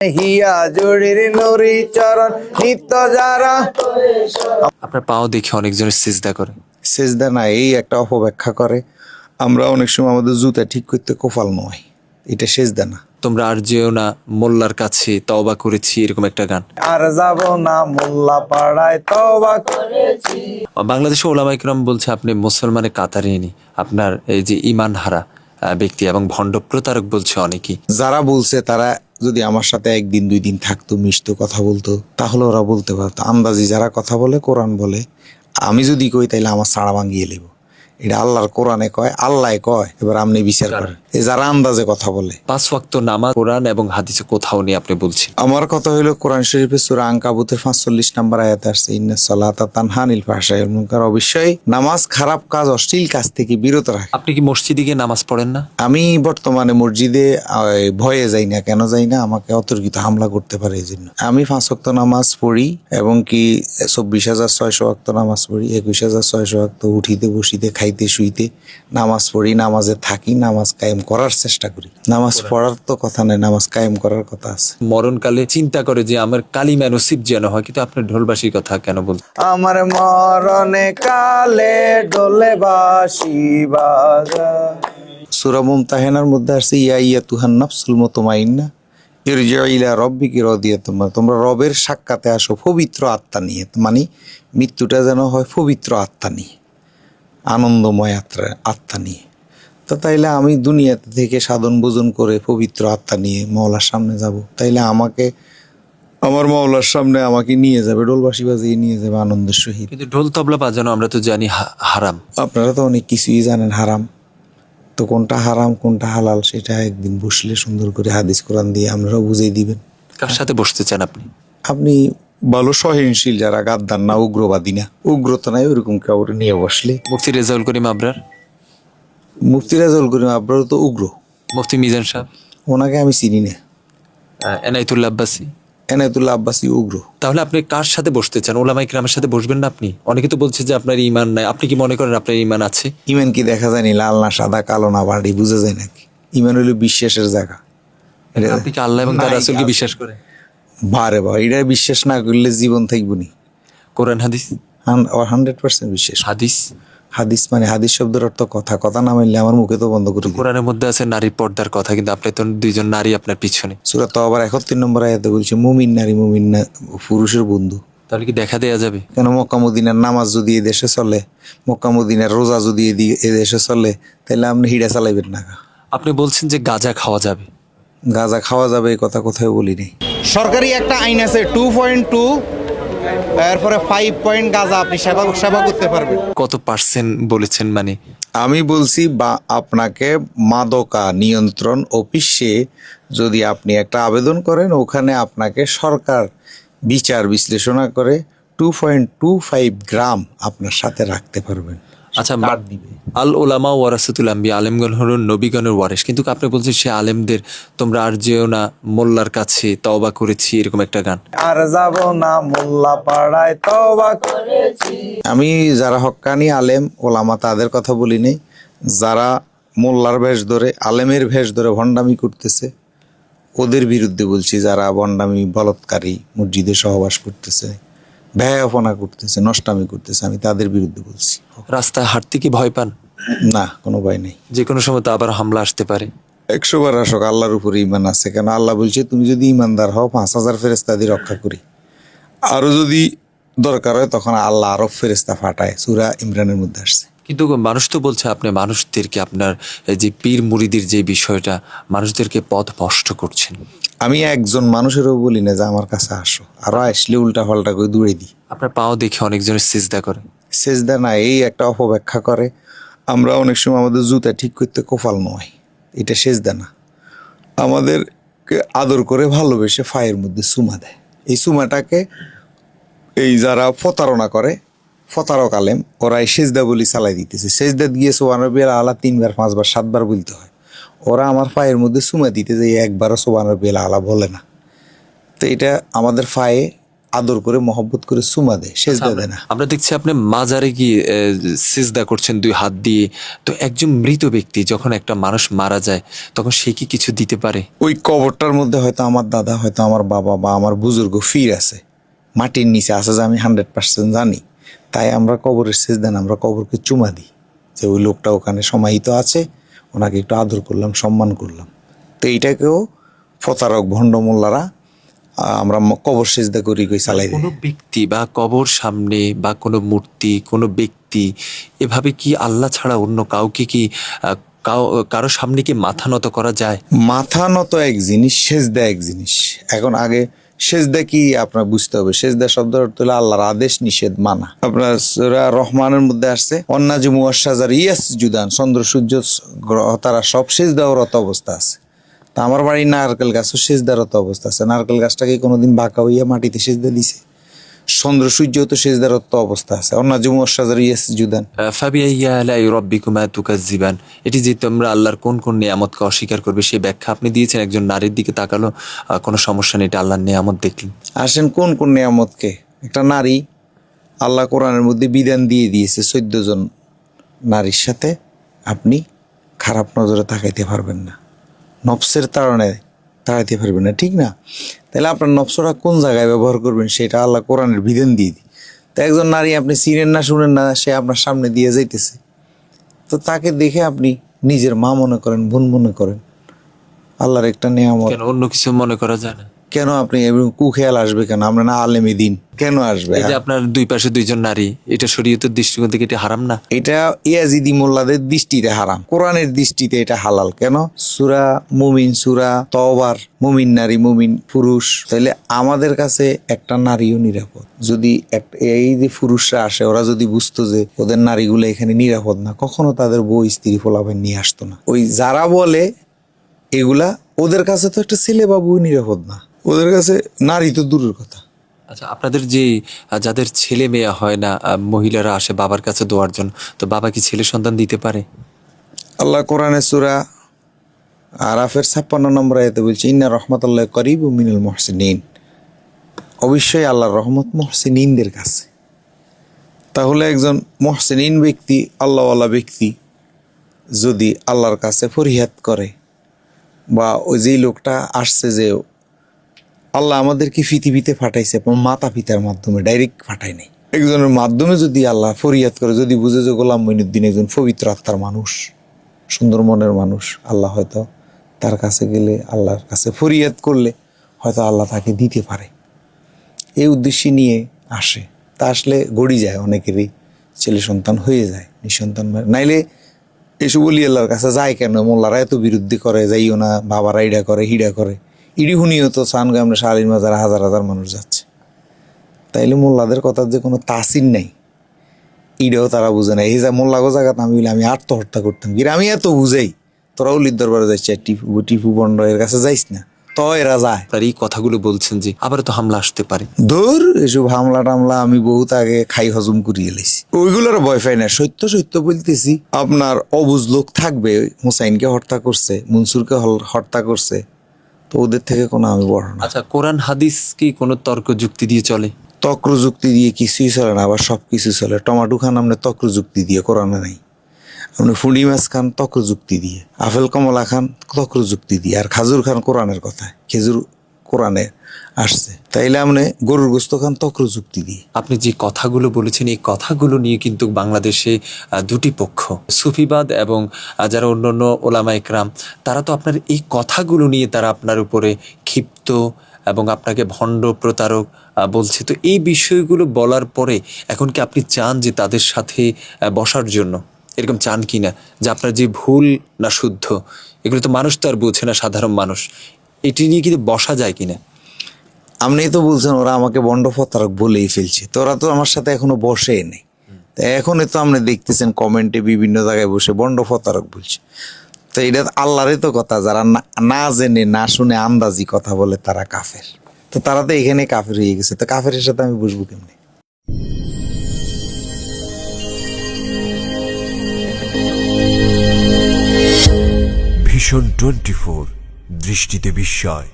হিয়া জুড়ির নুরি চরণ নিত্য যারা। আপনার পাও দেখে অনেকজনের সিজদা করে। সেজদা না, এই একটা অপব্যাখ্যা করে। আমরা অনেক সময় আমাদের জুতা ঠিক করতে কপাল নয়, এটা সেজদা না। তোমরা আর যেও না মোল্লার কাছে, তওবা করেছি, এরকম একটা গান। আর যাব না মোল্লা পাড়ায়, তওবা করেছি। বাংলাদেশে ওলামা ইকরাম বলছে আপনি মুসলমানের কাতারে নি, আপনার এই যে ইমান হারা ব্যক্তি এবং ভণ্ড প্রতারক বলছে অনেকেই। যারা বলছে তারা যদি আমার সাথে একদিন দুই দিন থাকতো, মিশতো, কথা বলতো, তাহলে ওরা বলতে পারতো। আন্দাজি যারা কথা বলে, কোরআন বলে, আমি যদি কই তাইলে আমার ছাড়া ভাঙিয়ে নেব। এটা আল্লাহর কোরআনে কয়, আল্লাহ কয়, এবার আপনি বিচার করেন। এই যারা আন্দাজে কথা বলে। 5 ওয়াক্ত নামাজ কোরআন এবং হাদিসে কোথাও নেই আপনি বলছেন। আমার কথা হইলো কোরআন শরীফের সূরা আনকাবুতের 45 নম্বর আয়াতে আসছে, ইন্নাস সালাতা তানহা আনিল ফাহশাই ওয়াল মুনকার। অবশ্যই নামাজ খারাপ কাজ, অশ্লীল কাজ থেকে বিরত রাখে। আপনি কি মসজিদে গিয়ে নামাজ পড়েন না? আমি বর্তমানে মসজিদে ভয়ে যাই না। কেন যাই না? আমাকে অতর্কিত হামলা করতে পারে, এই জন্য। আমি 5 ওয়াক্ত নামাজ পড়ি এবং কি 24,600 ওয়াক্ত নামাজ পড়ি, 21,600 ওয়াক্ত উঠিতে বসিতে খাইতে শুইতে নামাজ পড়ি, নামাজে থাকি, নামাজ কায়েম করার চেষ্টা করি। নামাজ পড়ার তো কথা নেই, নামাজ কায়েম করার কথা আছে। মরণকালে চিন্তা করে যে আমার কালিমা নসিব যেন হয়, কিন্তু আপনার ঢোলবাসির কথা কেন বলছেন? আমার মরণে কালে ডোলে বাঁশি বাজা। সূরা মুমতাহিনার মধ্যে আসছে, ইয়া আইয়াতুহান নাফসুল মুতমাইন্না ইরজিই ইলা রাব্বিকি রাদিয়াতুম মারদিয়া। তোমরা রবের সাক্ষাতে আসো পবিত্র আত্মা নিয়ে। মানে মৃত্যুটা যেন হয় পবিত্র আত্মা নিয়ে, আনন্দময় আত্মা নিয়ে। তো তাইলে আমি দুনিয়াতে থেকে সাধন ভোজন করে পবিত্র আত্মা নিয়ে মওলার সামনে যাব। তাইলে আমাকে আমার মওলার সামনে আমাকে নিয়ে যাবে, ডোলবাসি বাজিয়ে নিয়ে যাবে আনন্দের সহিত। কিন্তু ঢোল তবলা বাজানো আমরা তো জানি হারাম। আপনারা তো অনেক কিছুই জানেন হারাম। তো কোনটা হারাম কোনটা হালাল সেটা একদিন বসলে সুন্দর করে হাদিস কোরআন দিয়ে আপনারাও বুঝিয়ে দিবেন। কার সাথে বসতে চান আপনি? আপনি ভালো সহনশীল, যারা গাদ্দার না, উগ্রবাদী না, উগ্রতা নাই, ওইরকম কাউরে নিয়ে বসলে। মুফতি রেজাউল করিম আবরার, মুফতি রেজাউল করিম আবরার তো উগ্র। মুফতি মিজান সাহেব, ওনাকে আমি চিনি না। এনায়েতুল্লাহ আব্বাসী, এনায়েতুল্লাহ আব্বাসী উগ্র। তাহলে আপনি কার সাথে বসতে চান? ওলামা ইকরামের সাথে বসবেন না আপনি? অনেকে তো বলছে যে আপনার ইমান নাই। আপনি কি মনে করেন আপনার ইমান আছে? ইমান কি দেখা যায়নি? লাল না সাদা, কালো না বাড়ি, বুঝা যায় নাকি? ইমান হইল বিশ্বাসের জায়গা। আপনি কি আল্লাহ এবং তার রাসূলকে বিশ্বাস করেন? বারে বা এটা বিশ্বাস না করলে জীবন থাকবো নি। কোরআন হাদিস? 100% বিশ্বাস। হাদিস? হাদিস মানে হাদিস শব্দের অর্থ কথা। কথা না মানলে আমার মুখে তো বন্ধ করে দিই। কোরআনের মধ্যে আছে নারী পর্দার কথা, কিন্তু আপনি তো 2জন নারী আপনার পিছনে। সূরা তাওবার 71 নম্বর আয়াতে বলছে, মুমিন নারী মুমিন না পুরুষের বন্ধু। তাহলে কি দেখা দেয়া যাবে? কেন? মক্কা মদিনার নামাজ যদি এ দেশে চলে, মক্কা মদিনার রোজা যদি এ দেশে চলে, তাহলে আপনি হিড়া চালাইবেন না। আপনি বলছেন যে গাঁজা খাওয়া যাবে। গাঁজা খাওয়া যাবে এই কথা কোথায় বলি নাই। সরকারি একটা আইন আছে 2.2, এরপরে 5 পয়েন্ট গাঁজা আপনি সেবা করতে পারবেন। কত পার্সেন্ট বলেছেন? মানে আমি বলছি বা আপনাকে মাদকা নিয়ন্ত্রণ অফিসে যদি আপনি একটা আবেদন করেন, ওখানে আপনাকে সরকার বিচার বিশ্লেষণা করে 2.25 গ্রাম আপনার সাথে রাখতে পারবেন। আচ্ছা, কার্ড দিবে। আল ওলামা ওয়ারাসাতুল আম্বিয়া, আলেমগণ হল নবীগণের ওয়ারিস, কিন্তু আপনি বলছেন সে আলেমদের তোমরা আর যেও না মোল্লার কাছে, তওবা করেছি, এরকম একটা গান। আর যাব না মোল্লা পাড়ায়, তওবা করেছি। আমি যারা হক্কানি আলেম ওলামা তাদের কথা বলি নাই। যারা মোল্লার ভেষ ধরে, আলেমের ভেষ ধরে ভণ্ডামি করতেছে ওদের বিরুদ্ধে বলছি। যারা ভণ্ডামি, বলৎকারী, মসজিদে সহবাস করতেছে, ব্যয়াপনা করতেছে, নষ্টামি করতেছে, আমি তাদের বিরুদ্ধে বলছি। রাস্তায় হাঁটতে কি ভয় পান? না, কোনো ভয় নেই। যে কোনো সময় তো আবার হামলা আসতে পারে। 100 বার আসক, আল্লাহর উপরে ইমান আছে। কেন? আল্লাহ বলছে, তুমি যদি ইমানদার হও 5,000 ফেরেস্তা দিয়ে রক্ষা করি। আরো যদি দরকার হয় তখন আল্লাহ আরো ফেরেস্তা ফাটায়। সূরা ইমরানের মধ্যে আসছে। কিন্তু মানুষ তো বলছে আপনি মানুষদেরকে, আপনার এই যে পীর মুরিদির যে বিষয়টা, মানুষদেরকে পথ ভ্রষ্ট করছেন। আমি একজন মানুষেরও বলি না যে আমার কাছে আসো, আরো আসলে উল্টা পাল্টা করে দূরে দিই। আপনার পাও দেখে অনেকজনের সিজদা করে। সেজদা না, এই একটা অপব্যাখ্যা করে। আমরা অনেক সময় আমাদের জুতা ঠিক করতে কপাল নয়, এটা সেজদা না। আমাদেরকে আদর করে ভালোবেসে পায়ের মধ্যে চুমা দেয়। এই চুমাটাকে এই যারা প্রতারণা করে, প্রতারক আলেম, ওরা এই সেজদা বলি চালাই দিতেছে। সেজদা দিয়ে সুবহান রাব্বিয়াল আলা 3 বার 5 বার 7 বার বলতে হয়। ওরা আমার পায়ের মধ্যে চুমা দিতে যায়, একবারও সুবহান রাব্বিয়াল আলা বলে না। তো এটা আমাদের পায়ে আদর করে মহব্বত করে চুমা দেয়, সেজদা দেয় না। আমরা দেখছি আপনি মাজারে গিয়ে সিজদা করছেন 2 হাত দিয়ে। তো একজন মৃত ব্যক্তি যখন একটা মানুষ মারা যায় তখন সে কি কিছু দিতে পারে? ওই কবরটার মধ্যে হয়তো আমার দাদা, হয়তো আমার বাবা বা আমার বুজুর্গ ফির আছে, মাটির নিচে আছে, যে আমি 100% জানি। তাই আমরা কবরের সেজদা না, আমরা কবরকে চুমা দিই, যে ওই লোকটা ওখানে সমাহিত আছে, ওনাকে একটু আদর করলাম, সম্মান করলাম। তো এইটাকেও প্রতারক ভণ্ড মোল্লারা আমরা কবর সেজদা করি কই চালাই দেয়। কোনো ব্যক্তি বা কবর সামনে বা কোনো মূর্তি, কোনো ব্যক্তি এভাবে কি আল্লাহ ছাড়া অন্য কাউকে কি কারো সামনে কি মাথা নত করা যায়? মাথা নত এক জিনিস, সেজদা এক জিনিস। এখন আগে সেজদা কি আপনার বুঝতে হবে। সেজদা শব্দের অর্থ হলো আল্লাহর আদেশ নিষেধ মানা। আপনার সূরা রহমানের মধ্যে আসছে অন্নাজুমু ওয়াশ-শাজার ইয়াসজুদান, চন্দ্র সূর্য গ্রহ তারা সব সেজদারত অবস্থা আছে। তা আমার বাড়ির নারকেল গাছও সেজদারত অবস্থা আছে। নারকেল গাছটাকে কোনোদিন বাঁকা হইয়া মাটিতে সেজদা দিছে? চন্দ্র সূর্য তো সেজদারত অবস্থা আছে। অন্নাজুমু ওয়াশ-শাজার ইয়াসজুদান। ফাবিআইয়ি আলাই রাব্বিকুমা তুকাজ্জিবান, এটি যে তোমরা আল্লাহর কোন কোন নিয়ামতকে অস্বীকার করবে সেই ব্যাখ্যা আপনি দিয়েছেন। একজন নারীর দিকে তাকালো, কোনো সমস্যা নেই, এটা আল্লাহর নিয়ামত দেখলেন। আসেন কোন কোন নিয়ামতকে। একটা নারী, আল্লাহ কোরআনের মধ্যে বিধান দিয়ে দিয়েছে 14 জন নারীর সাথে আপনি খারাপ নজরে তাকাইতে পারবেন না, নফসের তাড়নে তাড়াইতে পারবেন না, ঠিক না? তাহলে আপনার নফসটা কোন জায়গায় ব্যবহার করবেন সেটা আল্লাহ কোরআনের বিধান দিয়ে দিই। তো একজন নারী আপনি চিনেন না, শুনেন না, সে আপনার সামনে দিয়ে যাইতেছে, তো তাকে দেখে আপনি নিজের মা মনে করেন, বোন মনে করেন, আল্লাহর একটা নিয়ামত। কেন অন্য কিছু মনে করা যায় না? কেন আপনি কুখেয়াল আসবে কেন? আমরা না আলেমে দিন, কেন আসবে? এই যে আপনার 2 পাশে 2 জন নারী, এটা শরীয়তের দৃষ্টিকোণ থেকে এটা হারাম না? এটা ইয়াজিদি মোল্লাদের দৃষ্টিতে হারাম, কোরআনের দৃষ্টিতে এটা হালাল। কেন? সূরা মুমিন, সূরা তওবার, মুমিন নারী, মুমিন পুরুষ। তাহলে আমাদের কাছে একটা নারীও নিরাপদ। যদি এই যে পুরুষরা আসে, ওরা যদি বুঝতো যে ওদের নারীগুলো এখানে নিরাপদ না, কখনো তাদের বউ স্ত্রী ফলাফল নিয়ে আসতো না। ওই যারা বলে এগুলা, ওদের কাছে তো একটা ছেলে বাবু নিরাপদ না, ওদের কাছে নারী তো দূরের কথা। আচ্ছা, আপনাদের যে যাদের ছেলে মেয়ে হয় না, মহিলারা আসে বাবার কাছে দোয়ার জন্য, তো বাবা কি ছেলে সন্তান দিতে পারে? আল্লাহ কোরআনে সূরা আরাফের 56 নম্বর আয়াতে বলছে ইন্না রাহমাতাল্লাহি করিবুম মিনাল মুহসিনিন, অবশ্যই আল্লাহর রহমত মুহসিনিনদের কাছে। তাহলে একজন মুহসিনিন ব্যক্তি, আল্লাহওয়ালা ব্যক্তি যদি আল্লাহর কাছে ফরিয়াদ করে, বা ওই যেই লোকটা আসছে যে আল্লাহ আমাদেরকে পৃথিবীতে পাঠাইছে মাতা পিতার মাধ্যমে, ডাইরেক্ট পাঠায় নাই, একজনের মাধ্যমে যদি আল্লাহ ফরিয়াদ করে, যদি বুঝে যে গোলাম মঈনুদ্দিন একজন পবিত্র আত্মার মানুষ, সুন্দর মনের মানুষ, আল্লাহ হয়তো তার কাছে গেলে, আল্লাহর কাছে ফরিয়াদ করলে হয়তো আল্লাহ তাকে দিতে পারে। এই উদ্দেশ্যে নিয়ে আসে। তা আসলে গড়ি যায়, অনেকেরই ছেলে সন্তান হয়ে যায়, নিঃসন্তান। নাইলে এসব বলি আল্লাহর কাছে যায় কেন? মোল্লারা এত বিরুদ্ধে করে, যাইও না, বাবারা ইডা করে হিডা করে, ইডি হুনিও তো সানগ্রামে শালীন বাজারে হাজার হাজার মানুষ যাচ্ছে। তাইলে মোল্লাদের কথার যে কোনো তাসির নেই, ইডাও তারা বুঝে না। এই যা মোল্লাগো জায়গা আমি বলি আমি আত্মহত্যা করতাম, কিন্তু আমি এত বুঝাই, তোরা উলির দরবারে যাইছে, টিপু বন্ড এর কাছে যাইস না, তো এরা যায়। আর এই কথাগুলো বলছেন যে আবার তো হামলা আসতে পারে। ধর এসব হামলা টামলা আমি বহুত আগে খাই হজম করিয়ে এলাইছি, ওইগুলোর ভয় পাই না। সত্য সত্য বলতেছি, আপনার অবুঝ লোক থাকবে, হুসাইনকে হত্যা করছে, মনসুরকে হত্যা করছে, তো ওদের থেকে কোনো আমি বড় না। আচ্ছা, কোরআন হাদিস কি কোনো তর্ক যুক্তি দিয়ে চলে? তক্র যুক্তি দিয়ে কিছুই চলে না, আবার সব কিছু চলে। টমাটো খান আপনি তক্র যুক্তি দিয়ে, কোরআনে নাই। আপনি ফুঁড়ি মাছ খান তক্র যুক্তি দিয়ে, আপেল কমলা খান তক্র যুক্তি দিয়ে, আর খাজুর খান কোরআনের কথা, খেজুর কোরআনে আসছে। তাইলে আপনি গরুর গোস্ত খান তক্র যুক্তি দিয়ে। আপনি যে কথাগুলো বলেছেন, এই কথাগুলো নিয়ে কিন্তু বাংলাদেশে 2টি পক্ষ, সুফিবাদ এবং যারা অন্যান্য ওলামা ইকরাম, তারা তো আপনার এই কথাগুলো নিয়ে তারা আপনার উপরে ক্ষিপ্ত এবং আপনাকে ভণ্ড প্রতারক বলছে। তো এই বিষয়গুলো বলার পরে এখন কি আপনি চান যে তাদের সাথে বসার জন্য? এরকম চান কি না যে আপনার যে ভুল না শুদ্ধ, এগুলো তো মানুষ তো আর বোঝে না, সাধারণ মানুষ, এটি নিয়ে কিন্তু বসা যায় কিনা? আপনি তো বলছেন ওরা আমাকে বন্ড প্রতারক বলেই ফেলছে, তো ওরা তো আমার সাথে এখনো বসে নেই। তা এখনই তো আপনি দেখতেছেন কমেন্টে বিভিন্ন জায়গায় বসে বন্ড প্রতারক বলছে। তো এটা আল্লাহরই তো কথা, যারা না জেনে না শুনে আন্দাজি কথা বলে তারা কাফের। তো তারা তো এখানে কাফের হয়ে গেছে, তো কাফেরের সাথে আমি বুঝবো কেমনি? ভিশন 24, দৃষ্টিতে বিস্ময়।